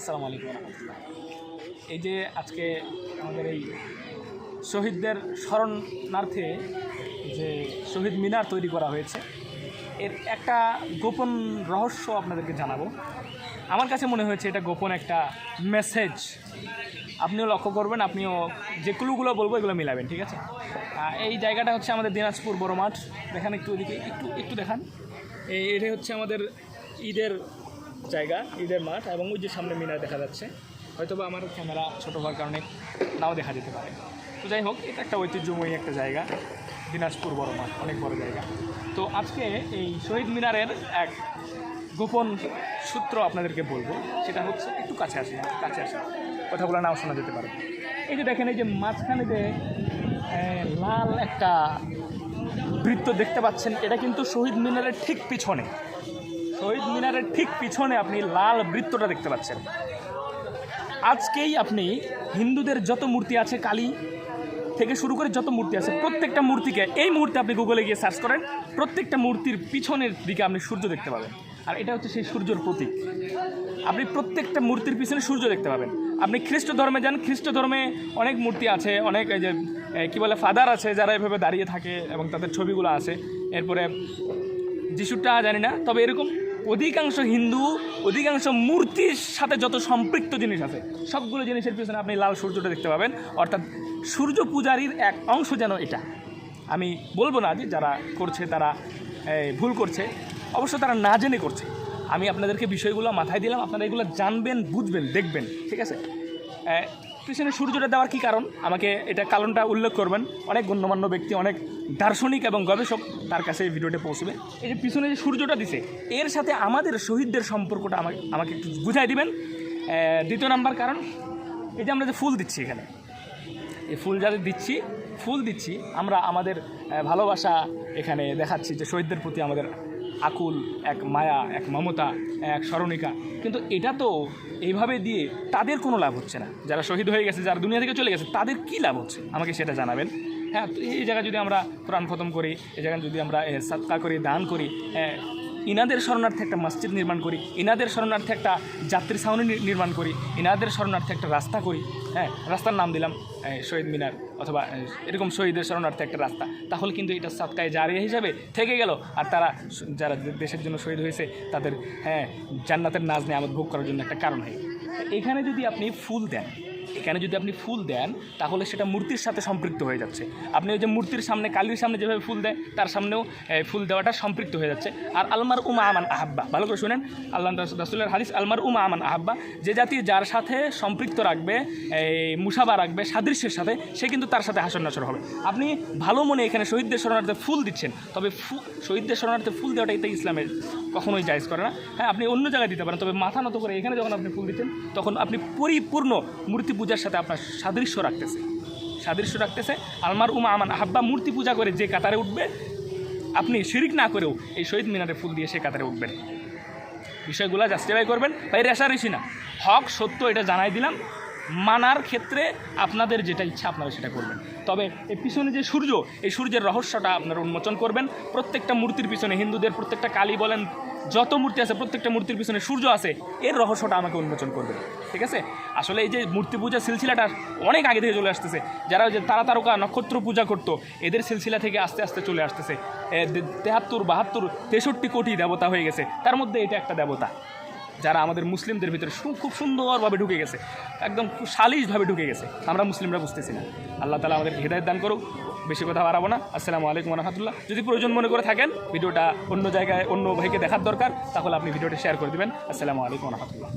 আসসালামু আলাইকুম রহমতুল্লাহ। এই যে আজকে আমাদের এই শহীদদের স্মরণার্থে যে শহীদ মিনার তৈরি করা হয়েছে, এর একটা গোপন রহস্য আপনাদেরকে জানাবো। আমার কাছে মনে হয়েছে এটা গোপন একটা মেসেজ। আপনিও লক্ষ্য করবেন, আপনিও যে ক্লুগুলো বলবো এগুলো মিলাবেন, ঠিক আছে? এই জায়গাটা হচ্ছে আমাদের দিনাজপুর বড় মাঠ। দেখান একটু ওইদিকে, একটু দেখান। এটাই হচ্ছে আমাদের ঈদের জায়গা, ঈদের মাঠ, এবং ওই যে সামনে মিনার দেখা যাচ্ছে। হয়তো বা আমার ক্যামেরা ছোটো হওয়ার কারণে নাও দেখা যেতে পারে। তো যাই হোক, এটা একটা ঐতিহ্যময়ী একটা জায়গা, দিনাজপুর বড় মাঠ, অনেক বড় জায়গা। তো আজকে এই শহীদ মিনারের এক গোপন সূত্র আপনাদেরকে বলবো। সেটা হচ্ছে, একটু কাছে আসি, কথাগুলো নাও শোনা যেতে পারে। এই যে দেখেন, এই যে মাঝখানে যে লাল একটা বৃত্ত দেখতে পাচ্ছেন, এটা কিন্তু শহীদ মিনারের ঠিক পিছনে। শহীদ মিনারের ঠিক পিছনে আপনি লাল বৃত্তটা দেখতে পাচ্ছেন। আজকেই আপনি হিন্দুদের যত মূর্তি আছে, কালী থেকে শুরু করে যত মূর্তি আছে, প্রত্যেকটা মূর্তিকে এই মুহূর্তে আপনি গুগলে গিয়ে সার্চ করেন, প্রত্যেকটা মূর্তির পিছনের দিকে আপনি সূর্য দেখতে পাবেন। আর এটা হচ্ছে সেই সূর্যের প্রতীক। আপনি প্রত্যেকটা মূর্তির পিছনে সূর্য দেখতে পাবেন। আপনি খ্রিস্ট ধর্মে যান, খ্রিস্ট ধর্মে অনেক মূর্তি আছে, অনেক এই যে কী বলে ফাদার আছে যারা এভাবে দাঁড়িয়ে থাকে এবং তাদের ছবিগুলো আছে। এরপরে যিশুটা জানি না, তবে এরকম অধিকাংশ হিন্দু, অধিকাংশ মূর্তির সাথে যত সম্পৃক্ত জিনিস আছে, সবগুলো জিনিসের পিছনে আপনি লাল সূর্যটা দেখতে পাবেন। অর্থাৎ সূর্য পূজারীর এক অংশ যেন এটা। আমি বলবো না যে যারা করছে তারা ভুল করছে, অবশ্য তারা না জেনে করছে। আমি আপনাদেরকে বিষয়গুলো মাথায় দিলাম, আপনারা এগুলো জানবেন, বুঝবেন, দেখবেন, ঠিক আছে? পিছনে সূর্যটা দেওয়ার কী কারণ, আমাকে এটা কারণটা উল্লেখ করবেন। অনেক গণ্যমান্য ব্যক্তি, অনেক দার্শনিক এবং গবেষক তার কাছে এই ভিডিওটা পৌঁছবে। এই যে পিছনে যে সূর্যটা দিছে, এর সাথে আমাদের শহীদদের সম্পর্কটা আমাকে একটু বুঝাই দিবেন। দ্বিতীয় নাম্বার কারণ, এই যে আমরা যে ফুল দিচ্ছি এখানে, এই ফুল যাদের ফুল দিচ্ছি আমরা আমাদের ভালোবাসা এখানে দেখাচ্ছি, যে শহীদদের প্রতি আমাদের আকুল এক মায়া, এক মমতা, এক স্মরণিকা। কিন্তু এটা তো এইভাবে দিয়ে তাদের কোনো লাভ হচ্ছে না। যারা শহীদ হয়ে গেছে, যারা দুনিয়া থেকে চলে গেছে, তাদের কী লাভ হচ্ছে আমাকে সেটা জানাবেন। হ্যাঁ, তো এই জায়গায় যদি আমরা কোরআন খতম করি, এই জায়গায় যদি আমরা সাদকা করি, দান করি, ইনাদের শরণার্থে একটা মসজিদ নির্মাণ করি, ইনাদের শরণার্থে একটা যাত্রী ছাউনি নির্মাণ করি, ইনাদের শরণার্থে একটা রাস্তা করি, রাস্তার নাম দিলাম শহীদ মিনার, অথবা এরকম শহীদের শরণার্থে একটা রাস্তা, তাহলে কিন্তু এটা সাদকায়ে জারিয়া হিসাবে থেকে গেল। আর তারা যারা দেশের জন্য শহীদ হয়েছে তাদের জান্নাতের নাজ নেয়ামত ভোগ করার জন্য একটা কারণ হয়। এখানে যদি আপনি ফুল দেন, তাহলে সেটা মূর্তির সাথে সম্পৃক্ত হয়ে যাচ্ছে। আপনি ওই যে মূর্তির সামনে, কালীর সামনে যেভাবে ফুল দেয়, তার সামনেও ফুল দেওয়াটা সম্পৃক্ত হয়ে যাচ্ছে। আর আলমার উমা আমান আহাব্বা, ভালো করে শুনেন, আল্লাহ রাসূলের হাদিস, আলমার উমা আমান আহাব্বা, যে জাতি যার সাথে সম্পৃক্ত রাখবে, মুসাবা রাখবে সাদৃশ্যের সাথে, সে কিন্তু তার সাথে হাসর নাসর হবে। আপনি ভালো মনে এখানে শহীদদের শরণার্থে ফুল দিচ্ছেন, তবে শহীদদের শরণার্থে ফুল দেওয়াটা এটা ইসলামের কখনোই জায়েজ করে না। হ্যাঁ, আপনি অন্য জায়গায় দিতে পারেন, তবে মাথা নত করে এখানে যখন আপনি ফুল দিচ্ছেন, তখন আপনি পরিপূর্ণ মূর্তি পূজার সাথে আপনার সাদৃশ্য রাখতেছে। আলমার উমা আমান আহাব্বা, মূর্তি পূজা করে যে কাতারে উঠবে, আপনি শিরিক না করেও এই শহীদ মিনারে ফুল দিয়ে সে কাতারে উঠবেন। বিষয়গুলো জাস্টিফাই করবেন, ভাই রেশারেশি না, হক সত্য এটা জানাই দিলাম। মানার ক্ষেত্রে আপনাদের যেটা ইচ্ছা আপনারা সেটা করবেন। তবে এই পিছনে যে সূর্য, এই সূর্যের রহস্যটা আপনারা উন্মোচন করবেন। প্রত্যেকটা মূর্তির পিছনে, হিন্দুদের প্রত্যেকটা কালী বলেন, যত মূর্তি আছে প্রত্যেকটা মূর্তির পিছনে সূর্য আছে, এর রহস্যটা আমাকে উন্মোচন করবেন, ঠিক আছে? আসলে এই যে মূর্তি পূজা সিলসিলাটা অনেক আগে থেকে চলে আসতেছে। যারা ওই যে তারকা নক্ষত্র পূজা করতো, এদের সিলসিলা থেকে আস্তে আস্তে চলে আসতেছে। 73, 72, 63 কোটি দেবতা হয়ে গেছে, তার মধ্যে এটা একটা দেবতা যারা আমাদের মুসলিমদের ভিতরে খুব সুন্দরভাবে ঢুকে গেছে, একদম খুব সালিশভাবে ঢুকে গেছে। আমরা মুসলিমরা বুঝতেছি না। আল্লাহ তাআলা আমাদের হিদায়াত দান করুক। বেশি কথা বাড়াবো না। আসসালামু আলাইকুম ওয়া রাহমাতুল্লাহ। যদি প্রয়োজন মনে করে থাকেন ভিডিওটা অন্য জায়গায় অন্য ভাইকে দেখার দরকার, তাহলে আপনি ভিডিওটা শেয়ার করে দেবেন। আসসালামু আলাইকুম ওয়া রাহমাতুল্লাহ।